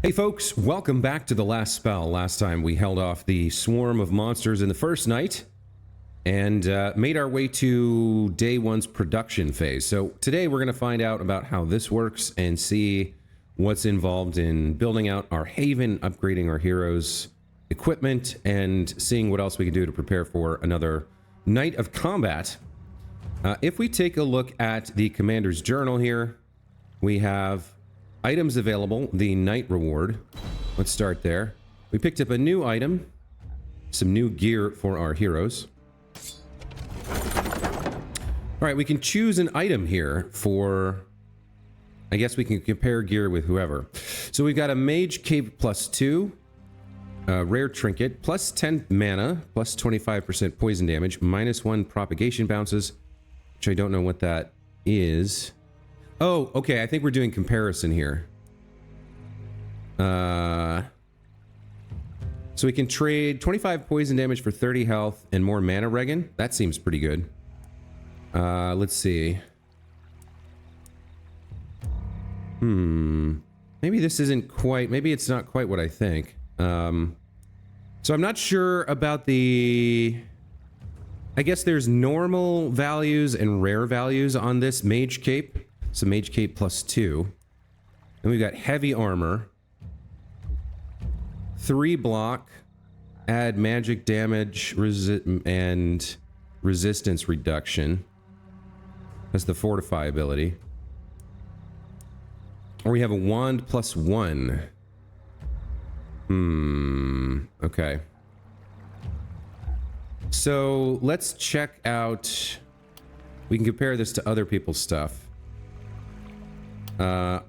Hey folks, welcome back to the last spell. Last time we held off the swarm of monsters in the first night and made our way to day one's production phase. So today we're going to find out about how this works and see what's involved in building out our haven, upgrading our heroes' equipment, and seeing what else we can do to prepare for another night of combat. If we take a look at the commander's journal here, we have items available, the night reward. Let's start there. We picked up a new item, some new gear for our heroes. All right, we can choose an item here for, I guess we can compare gear with whoever. So we've got a mage cape +2, a rare trinket, +10 mana, +25% poison damage, -1 propagation bounces, which I don't know what that is. Oh, okay, I think we're doing comparison here. So we can trade 25 poison damage for 30 health and more mana regen. That seems pretty good. Let's see. Maybe this isn't quite, maybe it's not quite what I think. So I'm not sure about the... I guess there's normal values and rare values on this mage cape. So mage cape +2. Then we've got heavy armor. 3 block. Add magic damage and resistance reduction. That's the fortify ability. Or we have a wand +1. Okay. So let's check out... We can compare this to other people's stuff.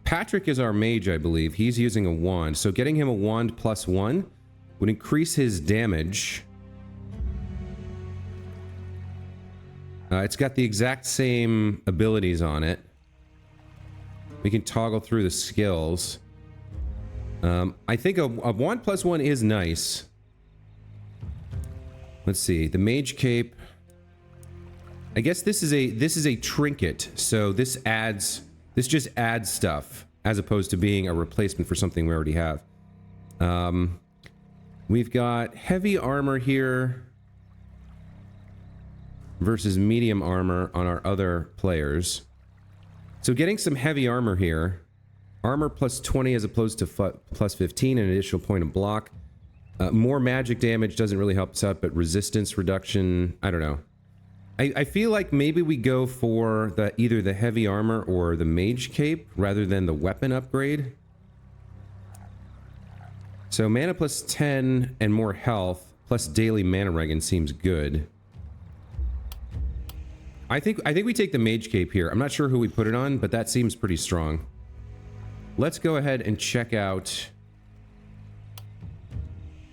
Patrick is our mage, I believe. He's using a wand. So getting him a wand +1 would increase his damage. It's got the exact same abilities on it. We can toggle through the skills. I think a wand +1 is nice. Let's see. The mage cape. I guess this is a trinket. So this just adds stuff as opposed to being a replacement for something we already have. We've got heavy armor here versus medium armor on our other players. So getting some heavy armor here. Armor +20 as opposed to +15, an additional point of block. More magic damage doesn't really help us out, but resistance reduction, I don't know. I feel like maybe we go for either the heavy armor or the mage cape rather than the weapon upgrade. So mana +10 and more health plus daily mana regen seems good. I think we take the mage cape here. I'm not sure who we put it on, but that seems pretty strong. Let's go ahead and check out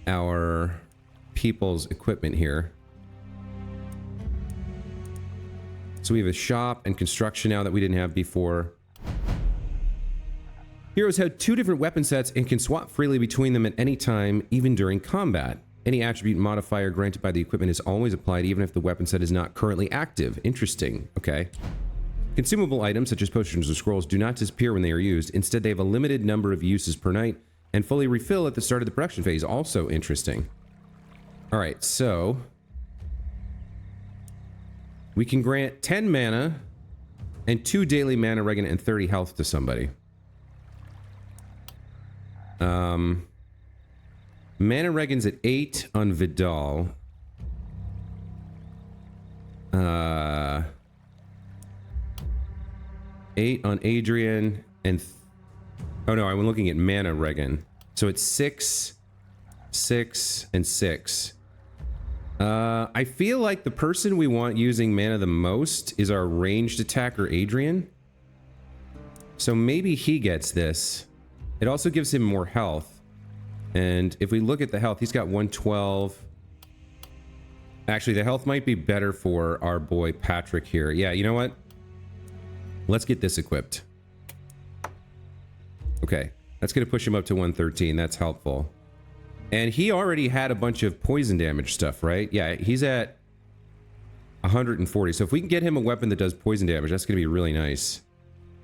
our people's equipment here. So we have a shop and construction now that we didn't have before. Heroes have 2 different weapon sets and can swap freely between them at any time, even during combat. Any attribute modifier granted by the equipment is always applied, even if the weapon set is not currently active. Interesting. Okay. Consumable items, such as potions or scrolls, do not disappear when they are used. Instead, they have a limited number of uses per night and fully refill at the start of the production phase. Also interesting. All right, so... we can grant 10 mana and 2 daily mana regen and 30 health to somebody. Mana regen's at 8 on Vidal. 8 on Adrian and... oh no, I'm looking at mana regen. So it's 6, 6, and 6. I feel like the person we want using mana the most is our ranged attacker, Adrian. So maybe he gets this. It also gives him more health. And if we look at the health, he's got 112. Actually, the health might be better for our boy Patrick here. Yeah, you know what? Let's get this equipped. Okay, that's going to push him up to 113. That's helpful. And he already had a bunch of poison damage stuff, right? Yeah, he's at 140. So if we can get him a weapon that does poison damage, that's going to be really nice.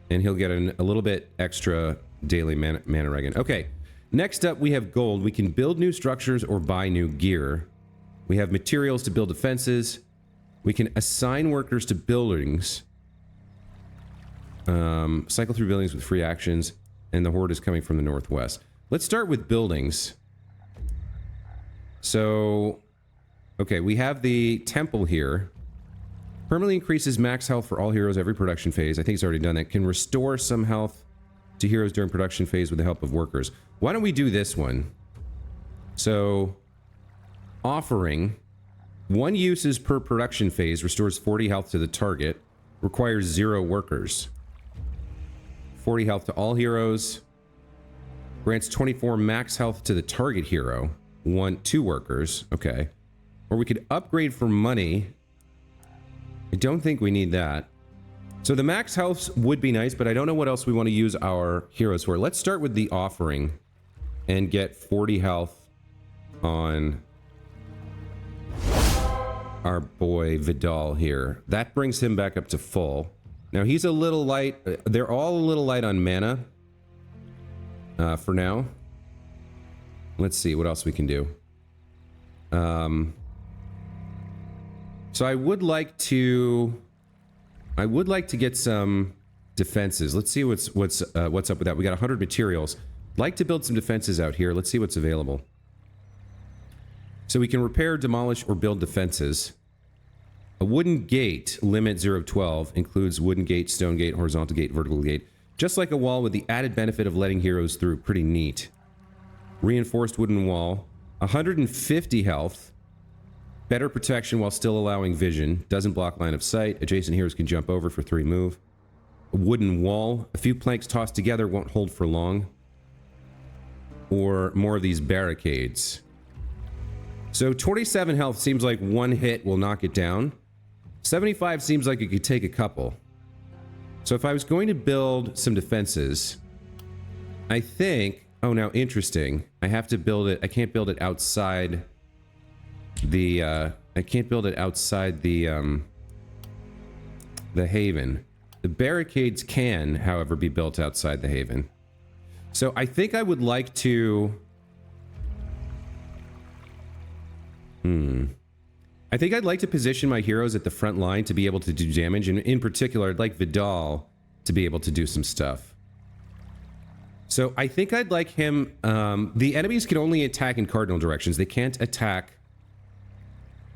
And he'll get a little bit extra daily mana regen. Okay, Next up, we have gold. We can build new structures or buy new gear. We have materials to build defenses. We can assign workers to buildings. Cycle through buildings with free actions. And the horde is coming from the northwest. Let's start with buildings. So, okay, we have the temple here. Permanently increases max health for all heroes every production phase. I think it's already done that. Can restore some health to heroes during production phase with the help of workers. Why don't we do this one? So, offering. 1 uses per production phase restores 40 health to the target. Requires 0 workers. 40 health to all heroes. Grants 24 max health to the target hero. 2 workers. Okay. Or we could upgrade for money. I don't think we need that. So the max health would be nice, but I don't know what else we want to use our heroes for. Let's start with the offering and get 40 health on our boy Vidal here. That brings him back up to full. Now he's a little light. They're all a little light on mana for now. Let's see what else we can do. So I would like to get some defenses. Let's see what's up with that. We got 100 materials. Like to build some defenses out here. Let's see what's available. So we can repair, demolish, or build defenses. A wooden gate, limit 0 of 12, includes wooden gate, stone gate, horizontal gate, vertical gate. Just like a wall with the added benefit of letting heroes through. Pretty neat. Reinforced wooden wall. 150 health. Better protection while still allowing vision. Doesn't block line of sight. Adjacent heroes can jump over for 3 move. A wooden wall. A few planks tossed together won't hold for long. Or more of these barricades. So 27 health seems like 1 hit will knock it down. 75 seems like it could take a couple. So if I was going to build some defenses, I think... Oh, now interesting. I have to build it... I can't build it outside the... I can't build it outside the haven. The barricades can, however, be built outside the haven. So I think I would like to... I think I'd like to position my heroes at the front line to be able to do damage. And in particular, I'd like Vidal to be able to do some stuff. So I think I'd like him... the enemies can only attack in cardinal directions. They can't attack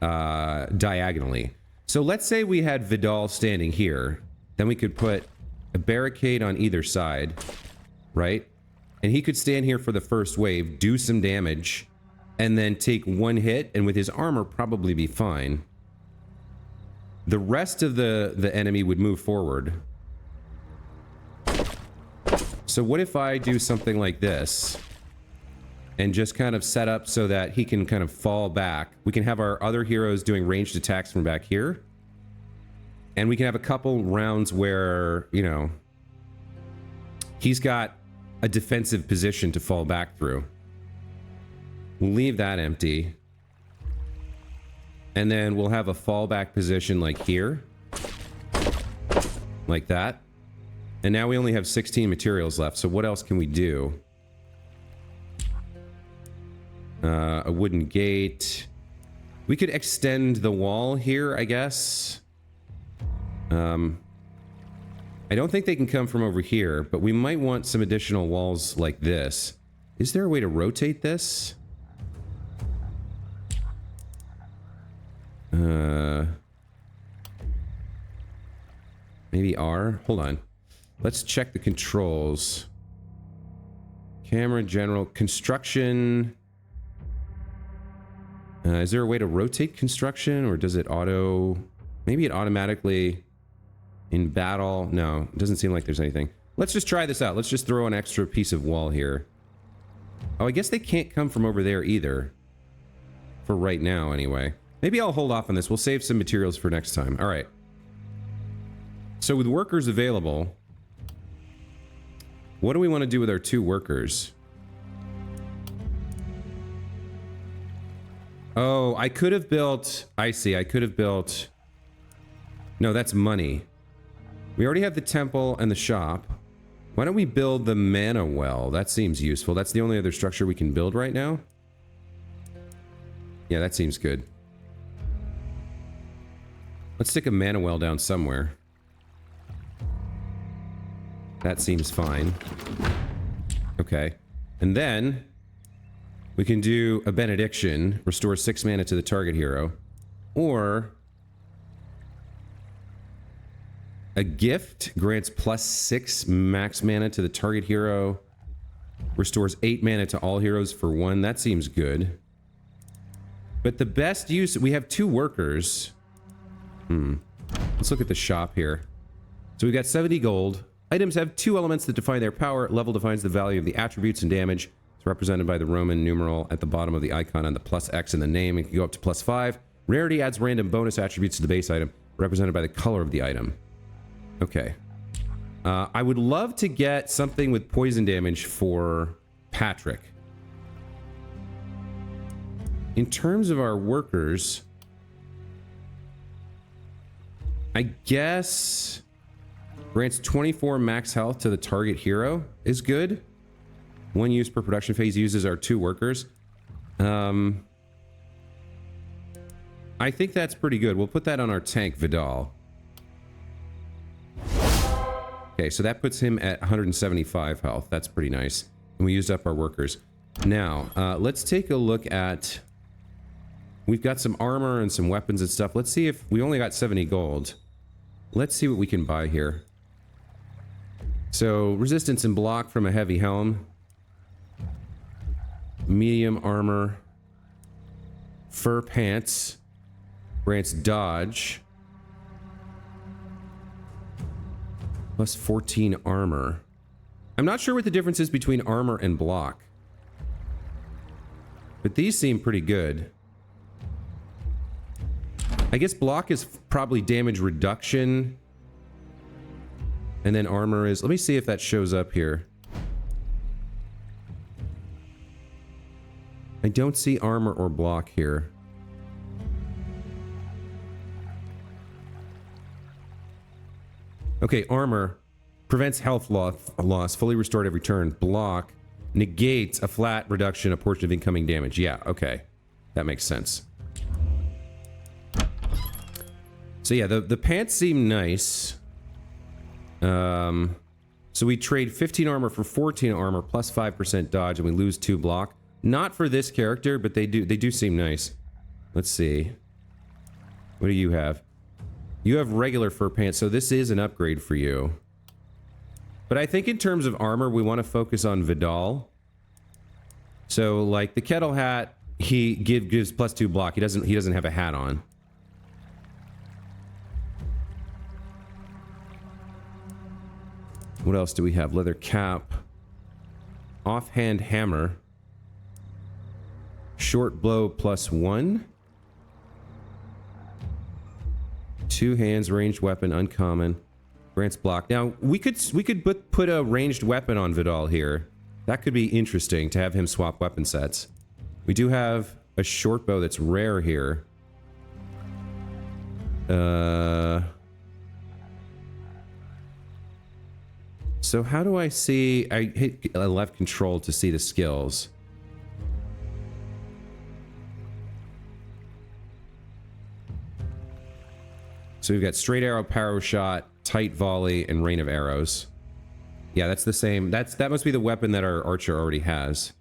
diagonally. So let's say we had Vidal standing here. Then we could put a barricade on either side. Right? And he could stand here for the first wave, do some damage... and then take 1 hit, and with his armor probably be fine. The rest of the enemy would move forward. So what if I do something like this? And just kind of set up so that he can kind of fall back. We can have our other heroes doing ranged attacks from back here. And we can have a couple rounds where, you know, he's got a defensive position to fall back through. We'll leave that empty. And then we'll have a fallback position like here. Like that. And now we only have 16 materials left, so what else can we do? A wooden gate. We could extend the wall here, I guess. I don't think they can come from over here, but we might want some additional walls like this. Is there a way to rotate this? Maybe R? Hold on. Let's check the controls. Camera, general, construction. Is there a way to rotate construction, or does it auto... Maybe it automatically... In battle? No, it doesn't seem like there's anything. Let's just try this out. Let's just throw an extra piece of wall here. Oh, I guess they can't come from over there either. For right now, anyway. Maybe I'll hold off on this. We'll save some materials for next time. All right. So with workers available, what do we want to do with our 2 workers? Oh, I could have built... I see. I could have built... No, that's money. We already have the temple and the shop. Why don't we build the mana well? That seems useful. That's the only other structure we can build right now. Yeah, that seems good. Let's stick a mana well down somewhere. That seems fine. Okay. And then we can do a benediction, restore 6 mana to the target hero. Or a gift grants +6 max mana to the target hero. Restores 8 mana to all heroes for 1. That seems good. But the best use, we have 2 workers. Let's look at the shop here. So we've got 70 gold. Items have 2 elements that define their power. Level defines the value of the attributes and damage. It's represented by the Roman numeral at the bottom of the icon and the +X in the name. It can go up to +5. Rarity adds random bonus attributes to the base item, represented by the color of the item. Okay. I would love to get something with poison damage for Patrick. In terms of our workers, I guess grants 24 max health to the target hero is good. 1 use per production phase uses our 2 workers. I think that's pretty good. We'll put that on our tank, Vidal. Okay, so that puts him at 175 health. That's pretty nice. And we used up our workers. Now, let's take a look at... We've got some armor and some weapons and stuff. Let's see if... We only got 70 gold. Let's see what we can buy here. So, resistance and block from a heavy helm. Medium armor. Fur pants. Grants dodge. +14 armor. I'm not sure what the difference is between armor and block. But these seem pretty good. I guess block is probably damage reduction. And then armor is... Let me see if that shows up here. I don't see armor or block here. Okay, armor prevents health loss, fully restored every turn. Block negates a flat reduction, a portion of incoming damage. Yeah, okay. That makes sense. So yeah, the pants seem nice. So we trade 15 armor for 14 armor plus 5% dodge, and we lose 2 block. Not for this character, but they do seem nice. Let's see. What do you have? You have regular fur pants, so this is an upgrade for you. But I think in terms of armor, we want to focus on Vidal. So, like, the kettle hat, he gives +2 block. He doesn't have a hat on. What else do we have? Leather cap. Offhand hammer. Short blow +1. 2 hands, ranged weapon, uncommon. Grants block. Now, we could put a ranged weapon on Vidal here. That could be interesting to have him swap weapon sets. We do have a short bow that's rare here. So how do I see... I hit left control to see the skills. So we've got straight arrow, power shot, tight volley, and rain of arrows. Yeah, that's the same. That must be the weapon that our archer already has.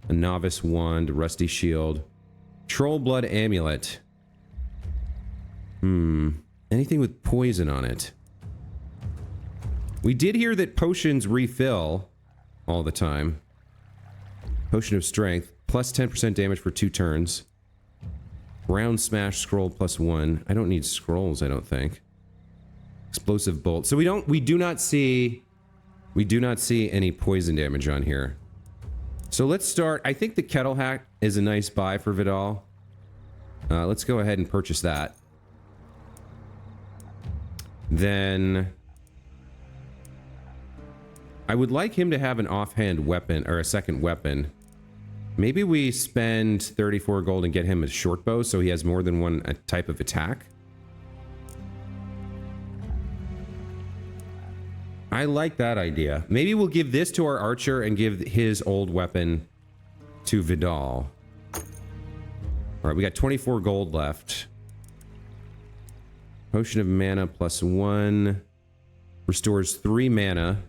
A novice wand, rusty shield, troll blood amulet. Anything with poison on it. We did hear that potions refill all the time. Potion of strength, plus 10% damage for 2 turns. Round smash scroll +1. I don't need scrolls, I don't think. Explosive bolt. So we do not see any poison damage on here. So let's start. I think the kettle hat is a nice buy for Vidal. Let's go ahead and purchase that. Then I would like him to have an offhand weapon or a second weapon. Maybe we spend 34 gold and get him a short bow so he has more than one type of attack. I like that idea. Maybe we'll give this to our archer and give his old weapon to Vidal. All right, we got 24 gold left. Potion of mana +1. Restores 3 mana.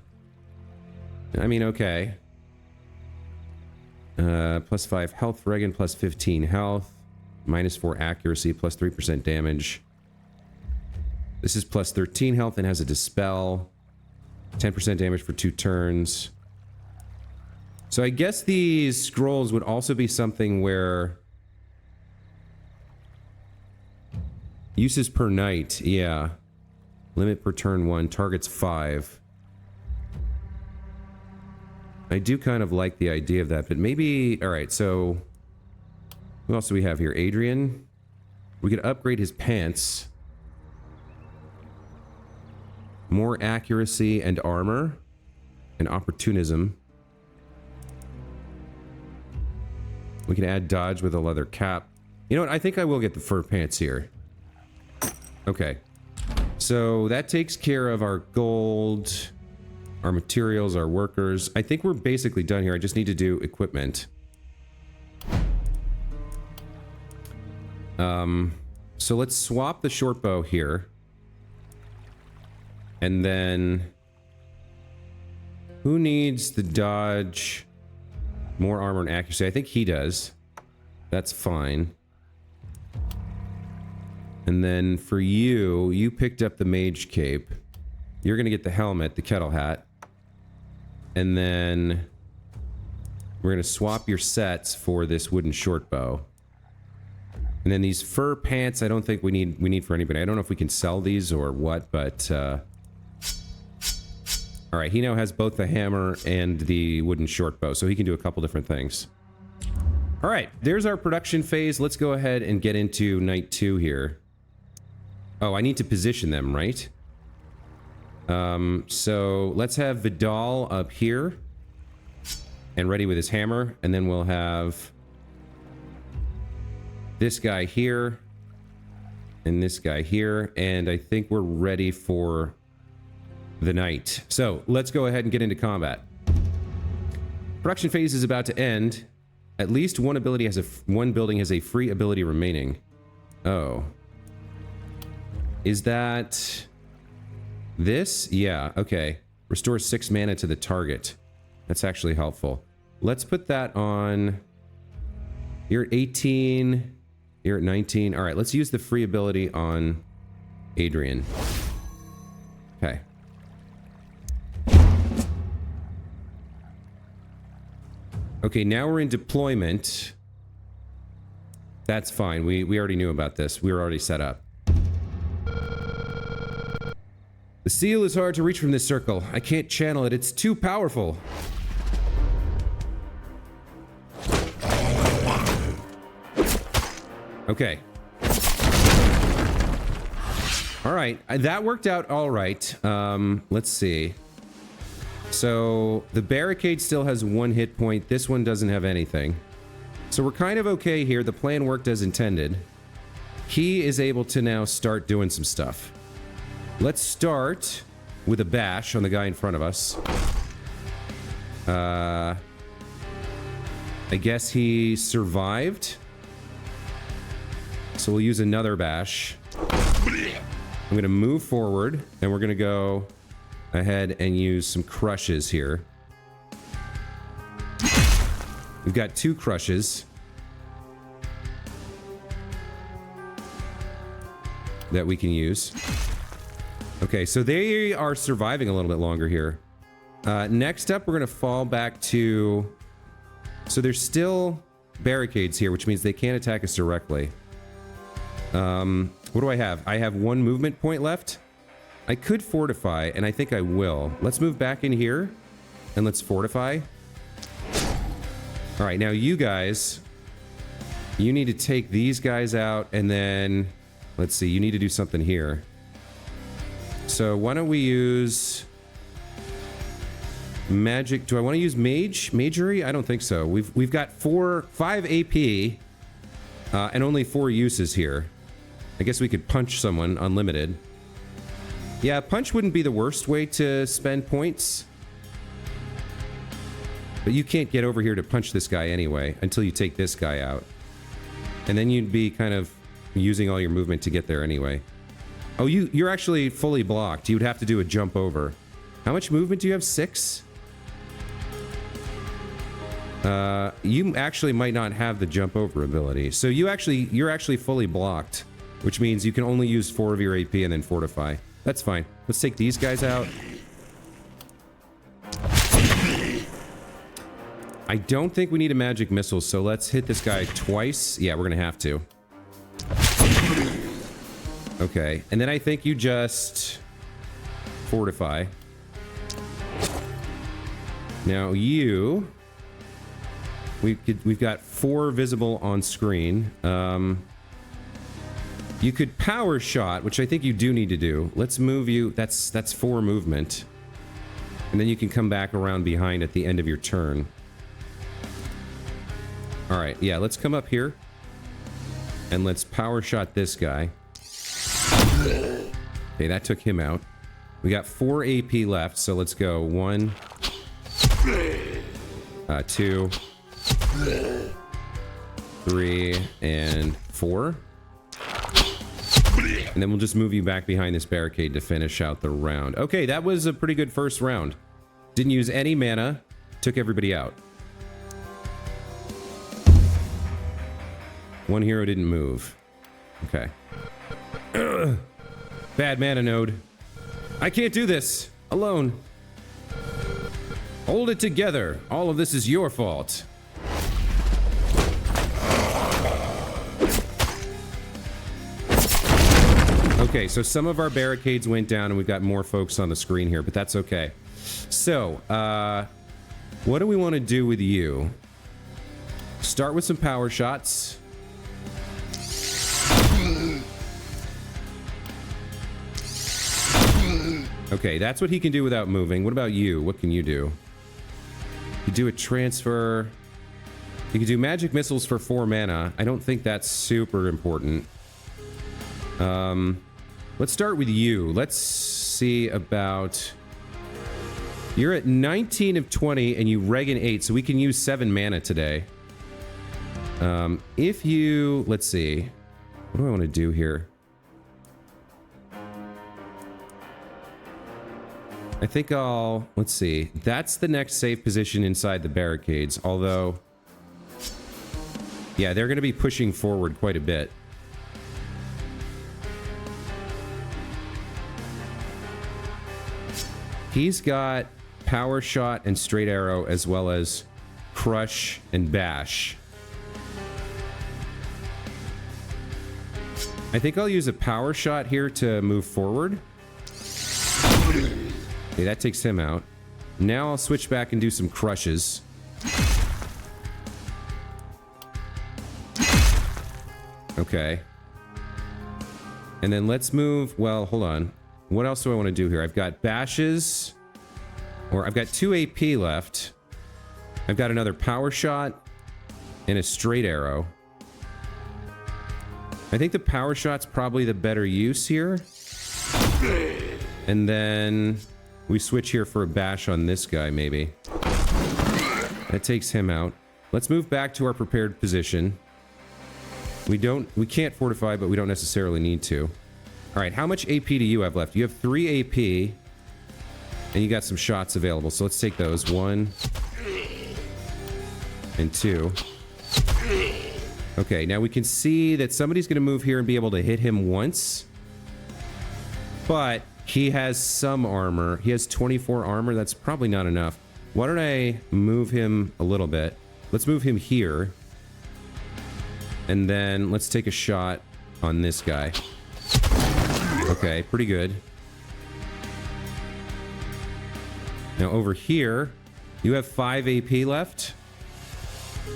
I mean, okay. +5 health, Regan +15 health. -4 accuracy, +3% damage. This is +13 health and has a dispel. 10% damage for 2 turns. So I guess these scrolls would also be something where... Uses per night, yeah. Limit per turn 1, targets 5. I do kind of like the idea of that, but maybe... Alright, so... Who else do we have here? Adrian? We could upgrade his pants. More accuracy and armor. And opportunism. We can add dodge with a leather cap. You know what? I think I will get the fur pants here. Okay. So that takes care of our gold, our materials, our workers. I think we're basically done here. I just need to do equipment. So let's swap the short bow here. And then... Who needs the dodge? More armor and accuracy. I think he does. That's fine. And then for you, you picked up the mage cape. You're gonna get the helmet, the kettle hat. And then we're gonna swap your sets for this wooden short bow. And then these fur pants, I don't think we need for anybody. I don't know if we can sell these or what, but all right, he now has both the hammer and the wooden short bow, so he can do a couple different things. All right, there's our production phase. Let's go ahead and get into night 2 here. Oh, I need to position them, right? So let's have Vidal up here and ready with his hammer, and then we'll have this guy here and this guy here, and I think we're ready for the night. So let's go ahead and get into combat. Production phase is about to end. At least one ability has one building has a free ability remaining. Oh. Is that this? Yeah, okay. Restores 6 mana to the target. That's actually helpful. Let's put that on... You're at 18. You're at 19. All right, let's use the free ability on Adrian. Okay. Okay, now we're in deployment. That's fine. We already knew about this. We were already set up. The seal is hard to reach from this circle. I can't channel it. It's too powerful. Okay. All right. That worked out all right. Let's see. So the barricade still has 1 hit point. This one doesn't have anything. So we're kind of okay here. The plan worked as intended. He is able to now start doing some stuff. Let's start with a bash on the guy in front of us. I guess he survived. So we'll use another bash. I'm going to move forward, and we're going to go ahead and use some crushes here. We've got 2 crushes that we can use. Okay, so they are surviving a little bit longer here. Next up, we're going to fall back to... So there's still barricades here, which means they can't attack us directly. What do I have? I have 1 movement point left. I could fortify, and I think I will. Let's move back in here, and let's fortify. All right, now you guys, you need to take these guys out, and then, let's see, you need to do something here. So why don't we use magic? Do I want to use magery? I don't think so. We've got 5 AP, and only 4 uses here. I guess we could punch someone unlimited. Yeah, punch wouldn't be the worst way to spend points. But you can't get over here to punch this guy anyway until you take this guy out. And then you'd be kind of using all your movement to get there anyway. Oh, you're actually fully blocked. You'd have to do a jump over. How much movement do you have? 6? You actually might not have the jump over ability. So you're actually fully blocked, which means you can only use 4 of your AP and then fortify. That's fine. Let's take these guys out. I don't think we need a magic missile, so let's hit this guy twice. Yeah, we're gonna have to. Okay, and then I think you just fortify. Now you... We've got 4 visible on screen. You could power shot, which I think you do need to do. Let's move you. That's 4 movement. And then you can come back around behind at the end of your turn. All right, yeah, let's come up here. And let's power shot this guy. Okay, that took him out. We got 4 AP left, so let's go. 1, 2, 3, and 4. And then we'll just move you back behind this barricade to finish out the round. Okay, that was a pretty good first round. Didn't use any mana. Took everybody out. 1 hero didn't move. Okay. Ugh. Bad mana node. I can't do this alone. Hold it together. All of this is your fault. Okay, so some of our barricades went down and we've got more folks on the screen here, but that's okay. So, what do we want to do with you? Start with some power shots. Okay, that's what he can do without moving. What about you? What can you do? You do a transfer. You can do magic missiles for 4 mana. I don't think that's super important. Let's start with you. Let's see about... You're at 19 of 20 and you reg an 8, so we can use 7 mana today. If you... Let's see. What do I want to do here? I think I'll... Let's see. That's the next safe position inside the barricades, although... Yeah, they're going to be pushing forward quite a bit. He's got power shot and straight arrow as well as crush and bash. I think I'll use a power shot here to move forward. Okay, that takes him out. Now I'll switch back and do some crushes. Okay. And then let's move... Well, hold on. What else do I want to do here? I've got bashes. Or I've got 2 AP left. I've got another power shot. And a straight arrow. I think the power shot's probably the better use here. And then we switch here for a bash on this guy, maybe. That takes him out. Let's move back to our prepared position. We can't fortify, but we don't necessarily need to. All right, how much AP do you have left? You have 3 AP, and you got some shots available. So let's take those. 1 and 2. Okay, now we can see that somebody's going to move here and be able to hit him once. But he has some armor. He has 24 armor. That's probably not enough. Why don't I move him a little bit? Let's move him here. And then let's take a shot on this guy. Okay, pretty good. Now over here, you have 5 AP left.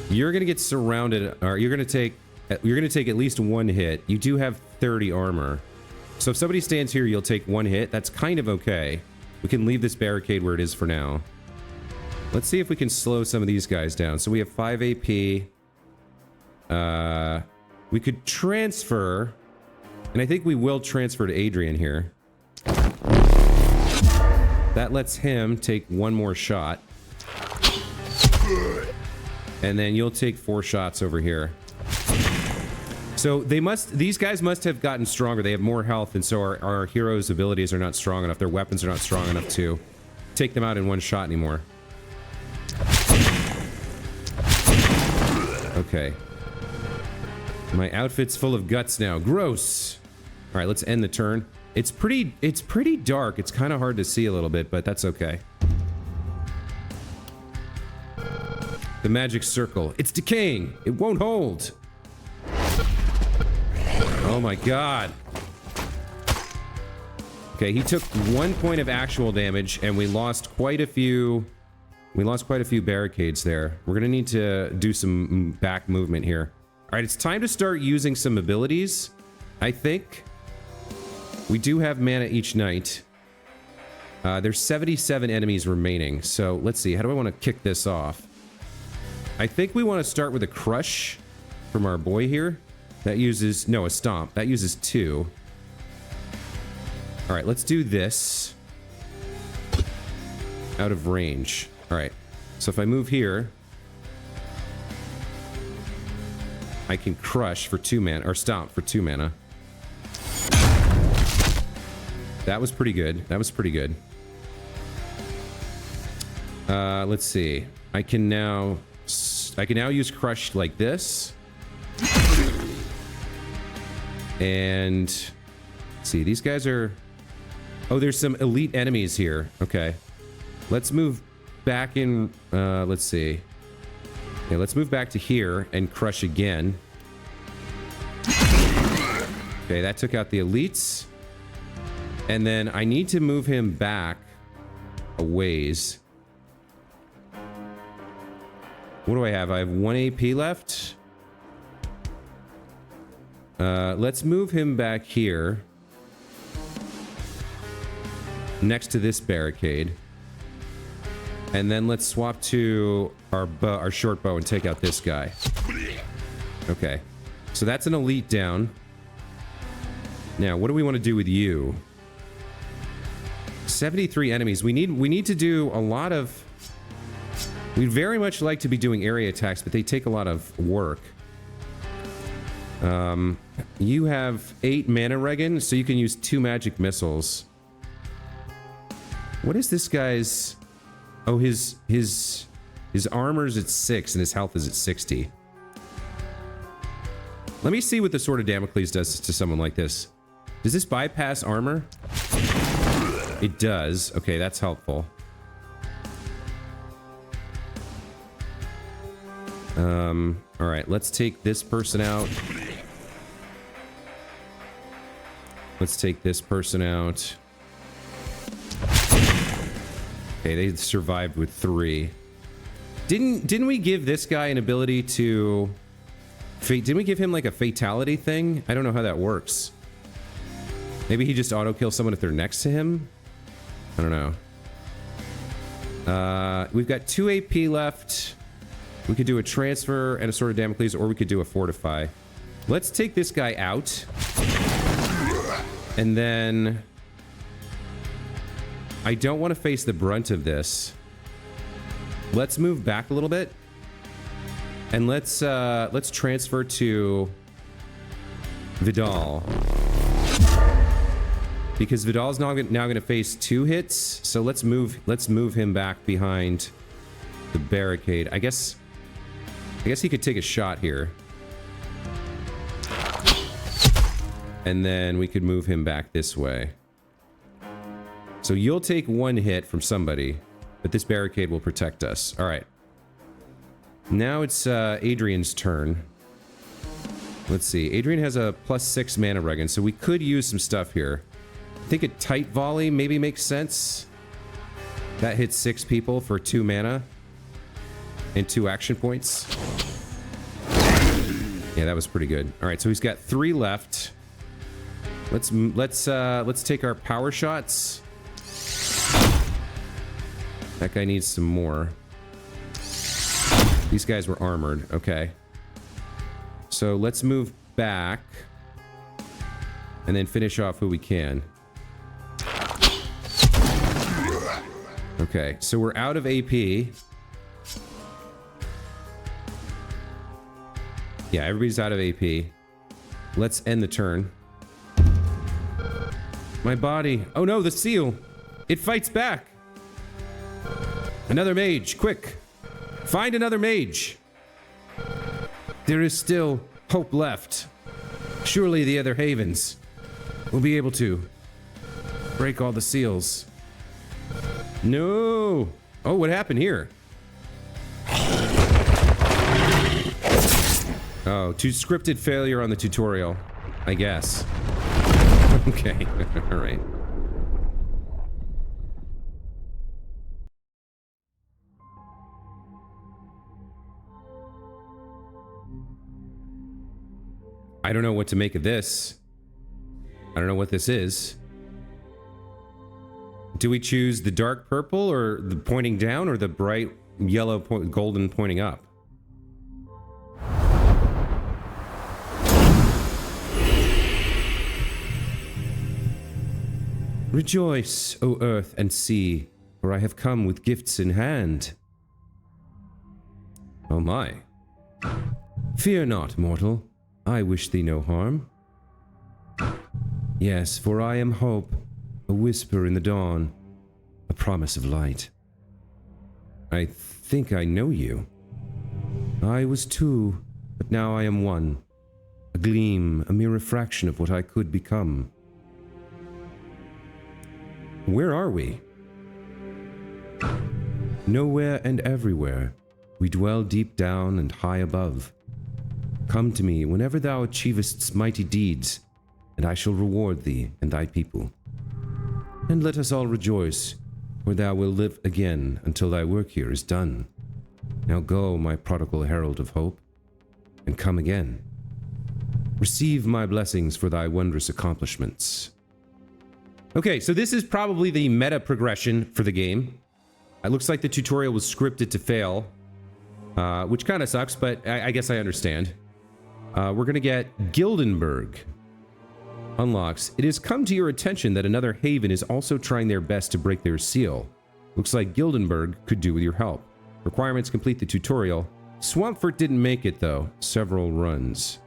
You're gonna get surrounded, or you're gonna take at least 1 hit. You do have 30 armor. So if somebody stands here, you'll take 1 hit. That's kind of okay. We can leave this barricade where it is for now. Let's see if we can slow some of these guys down. So we have 5 AP. We could transfer, and I think we will transfer to Adrian here. That lets him take one more shot. And then you'll take 4 shots over here. So these guys must have gotten stronger. They have more health, and so our heroes' abilities are not strong enough. Their weapons are not strong enough to take them out in one shot anymore. Okay. My outfit's full of guts now. Gross. All right, let's end the turn. It's pretty dark. It's kind of hard to see a little bit, but that's okay. The magic circle. It's decaying. It won't hold. Oh my god. Okay, he took 1 point of actual damage, and we lost quite a few barricades there. We're gonna need to do some back movement here. All right, it's time to start using some abilities, I think. We do have mana each night. There's 77 enemies remaining, so let's see. How do I want to kick this off? I think we want to start with a crush from our boy here. That uses... no, a stomp. That uses 2. All right, let's do this. Out of range. All right. So if I move here, I can crush for 2 mana, or stomp for 2 mana. That was pretty good. That was pretty good. Let's see. I can now use crush like this. And let's see, these guys are... oh, there's some elite enemies here. Okay. Let's move back in... let's see. Yeah, let's move back to here and crush again. Okay, that took out the elites. And then I need to move him back a ways. What do I have? I have 1 AP left. Let's move him back here. Next to this barricade. And then let's swap to our short bow and take out this guy. Okay. So that's an elite down. Now, what do we want to do with you? 73 enemies. We need to do a lot of... we'd very much like to be doing area attacks, but they take a lot of work. You have 8 mana regen, so you can use 2 magic missiles. What is this guy's... oh, his armor's at 6 and his health is at 60. Let me see what the Sword of Damocles does to someone like this. Does this bypass armor? It does. Okay, that's helpful. All right, let's take this person out. Let's take this person out. Okay, they survived with 3. Didn't we give this guy an ability to... didn't we give him like a fatality thing? I don't know how that works. Maybe he just auto-kills someone if they're next to him? I don't know. We've got 2 AP left. We could do a transfer and a Sword of Damocles, or we could do a fortify. Let's take this guy out. And then... I don't want to face the brunt of this. Let's move back a little bit. And let's transfer to Vidal. Because Vidal's now going to face 2 hits, so let's move him back behind the barricade. I guess he could take a shot here. And then we could move him back this way. So you'll take 1 hit from somebody, but this barricade will protect us. All right. Now it's Adrian's turn. Let's see. Adrian has a +6 mana regen, so we could use some stuff here. I think a tight volley maybe makes sense. That hits 6 people for 2 mana and 2 action points. Yeah, that was pretty good. All right, so he's got 3 left. Let's take our power shots. That guy needs some more. These guys were armored. Okay. So let's move back and then finish off who we can. Okay, so we're out of AP. Yeah, everybody's out of AP. Let's end the turn. My body. Oh no, the seal. It fights back. Another mage, quick. Find another mage. There is still hope left. Surely the other havens will be able to break all the seals. No. Oh, what happened here? Oh, scripted failure on the tutorial, I guess. Okay, all right. I don't know what to make of this. I don't know what this is. Do we choose the dark purple or the pointing down or the bright yellow golden pointing up? Rejoice, O earth and sea, for I have come with gifts in hand. Oh my. Fear not, mortal. I wish thee no harm. Yes, for I am hope, a whisper in the dawn, a promise of light. I think I know you. I was two, but now I am one. A gleam, a mere refraction of what I could become. Where are we? Nowhere and everywhere. We dwell deep down and high above. Come to me whenever thou achievest mighty deeds, and I shall reward thee and thy people. And let us all rejoice, for thou wilt live again until thy work here is done. Now go, my prodigal herald of hope, and come again. Receive my blessings for thy wondrous accomplishments. Okay, so this is probably the meta progression for the game. It looks like the tutorial was scripted to fail, which kind of sucks, but I guess I understand. We're going to get Gildenberg. Unlocks. It has come to your attention that another haven is also trying their best to break their seal. Looks like Gildenberg could do with your help. Requirements: complete the tutorial. Swampfurt didn't make it, though. Several runs.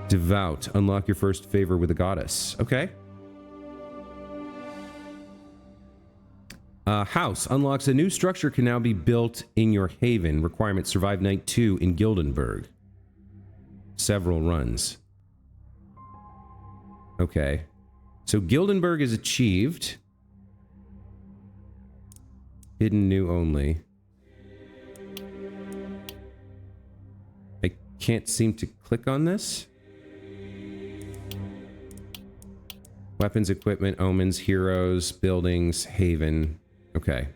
Devout. Unlock your first favor with a goddess. Okay. House. Unlocks a new structure can now be built in your haven. Requirement: survive night 2 in Gildenberg. Several runs. Okay. So Gildenberg is achieved. Hidden new only. I can't seem to click on this. Weapons, equipment, omens, heroes, buildings, haven. Okay.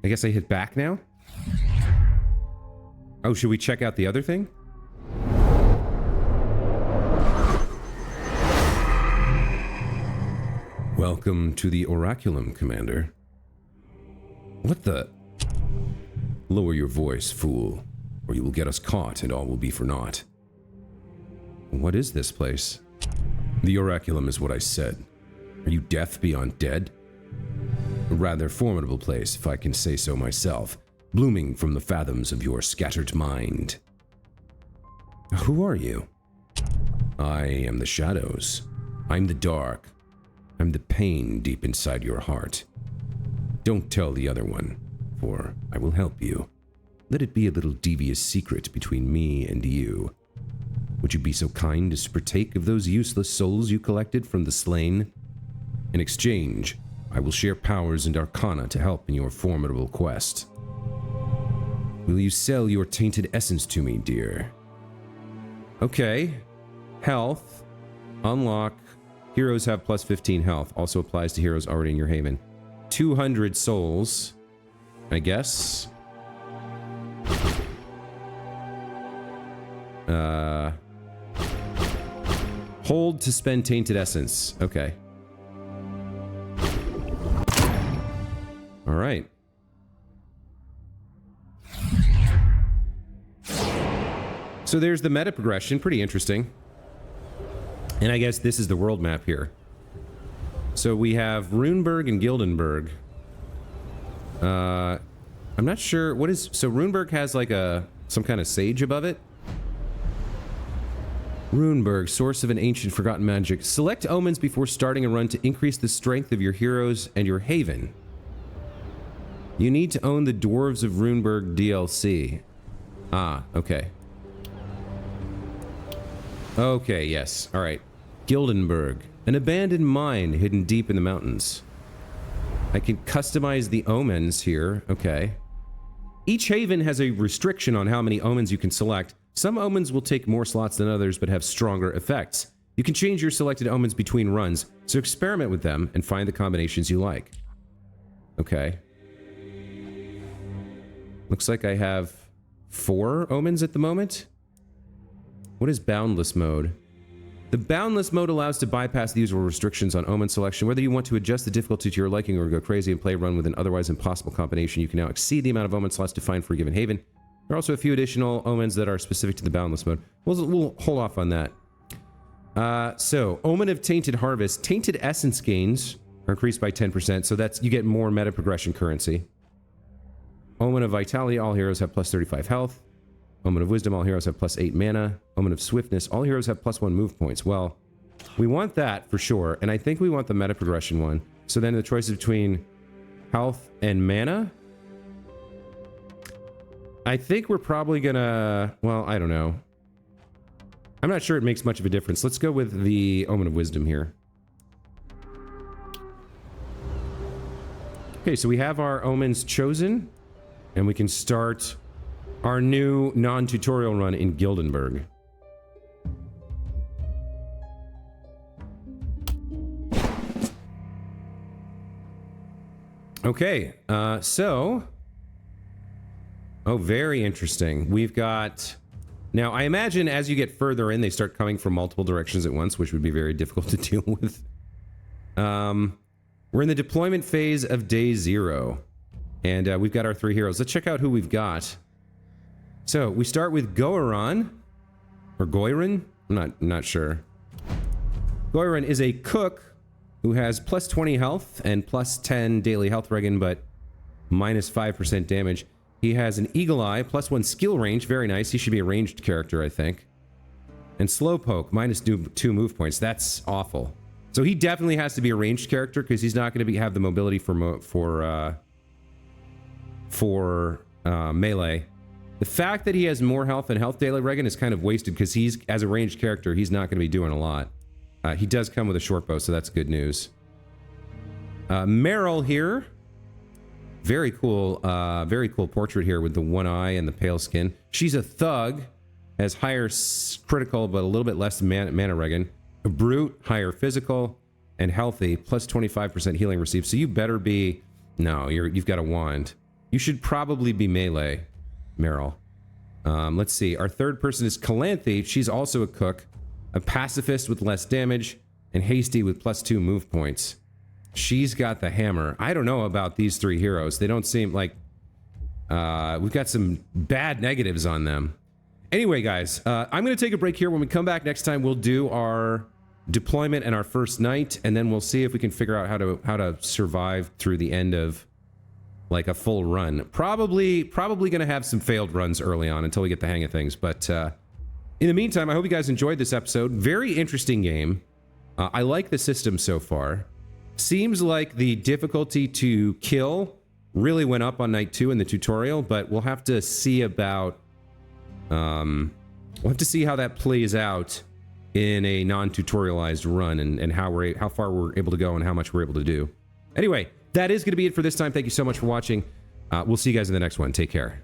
I guess I hit back now? Oh, should we check out the other thing? Welcome to the Oraculum, Commander. What the? Lower your voice, fool, or you will get us caught and all will be for naught. What is this place? The Oraculum is what I said. Are you deaf beyond dead? A rather formidable place, if I can say so myself, blooming from the fathoms of your scattered mind. Who are you? I am the shadows. I'm the dark. I'm the pain deep inside your heart. Don't tell the other one, for I will help you. Let it be a little devious secret between me and you. Would you be so kind as to partake of those useless souls you collected from the slain? In exchange, I will share powers and arcana to help in your formidable quest. Will you sell your tainted essence to me, dear? Okay. Health. Unlock. Heroes have plus 15 health. Also applies to heroes already in your haven. 200 souls, I guess. Hold to spend tainted essence. Okay. All right. So there's the meta progression. Pretty interesting. And I guess this is the world map here. So we have Runeberg and Gildenberg. I'm not sure what is... So Runeberg has like some kind of sage above it. Runeberg, source of an ancient forgotten magic. Select omens before starting a run to increase the strength of your heroes and your haven. You need to own the Dwarves of Runeberg DLC. Ah, okay. Okay, yes. All right. Gildenberg, an abandoned mine hidden deep in the mountains. I can customize the omens here. Okay. Each haven has a restriction on how many omens you can select. Some omens will take more slots than others, but have stronger effects. You can change your selected omens between runs, so experiment with them and find the combinations you like. Okay. Looks like I have 4 omens at the moment. What is Boundless mode? The Boundless mode allows to bypass the usual restrictions on omen selection. Whether you want to adjust the difficulty to your liking or go crazy and play a run with an otherwise impossible combination, you can now exceed the amount of omen slots defined for a given haven. There are also a few additional omens that are specific to the Boundless mode. We'll hold off on that. So, Omen of Tainted Harvest. Tainted Essence gains are increased by 10%, so that's you get more meta progression currency. Omen of Vitality. All heroes have plus 35 health. Omen of Wisdom. All heroes have plus 8 mana. Omen of Swiftness. All heroes have plus 1 move points. Well, we want that for sure, and I think we want the meta progression one. So then the choice is between health and mana. I think we're probably gonna... Well, I don't know. I'm not sure it makes much of a difference. Let's go with the Omen of Wisdom here. Okay, so we have our omens chosen, and we can start our new non-tutorial run in Gildenberg. Okay, so... Oh, very interesting. We've got... Now, I imagine as you get further in, they start coming from multiple directions at once, which would be very difficult to deal with. We're in the deployment phase of day 0. And we've got our 3 heroes. Let's check out who we've got. So, we start with Goiron. Or Goiron? I'm not sure. Goiron is a cook who has plus 20 health and plus 10 daily health regen, but minus 5% damage. He has an Eagle Eye, plus 1 skill range. Very nice. He should be a ranged character, I think. And Slowpoke, minus 2 move points. That's awful. So he definitely has to be a ranged character because he's not going to have the mobility for melee. The fact that he has more health and health daily regen is kind of wasted because he's, as a ranged character, he's not going to be doing a lot. He does come with a short bow, so that's good news. Meryl here. Very cool portrait here with the one eye and the pale skin. She's a thug, has higher critical but a little bit less mana regen. A brute, higher physical, and healthy, plus 25% healing received. So you better be... No, you've got a wand. You should probably be melee, Meryl. Let's see. Our third person is Calanthe. She's also a cook, a pacifist with less damage, and hasty with plus 2 move points. She's got the hammer. I don't know about these 3 heroes. They don't seem like... we've got some bad negatives on them. Anyway, guys, I'm going to take a break here. When we come back next time, we'll do our deployment and our first night, and then we'll see if we can figure out how to survive through the end of, like, a full run. Probably going to have some failed runs early on until we get the hang of things, but in the meantime, I hope you guys enjoyed this episode. Very interesting game. I like the system so far. Seems like the difficulty to kill really went up on night 2 in the tutorial, but we'll have to see about... we'll have to see how that plays out in a non-tutorialized run and how far we're able to go and how much we're able to do. Anyway, that is going to be it for this time. Thank you so much for watching. We'll see you guys in the next one. Take care.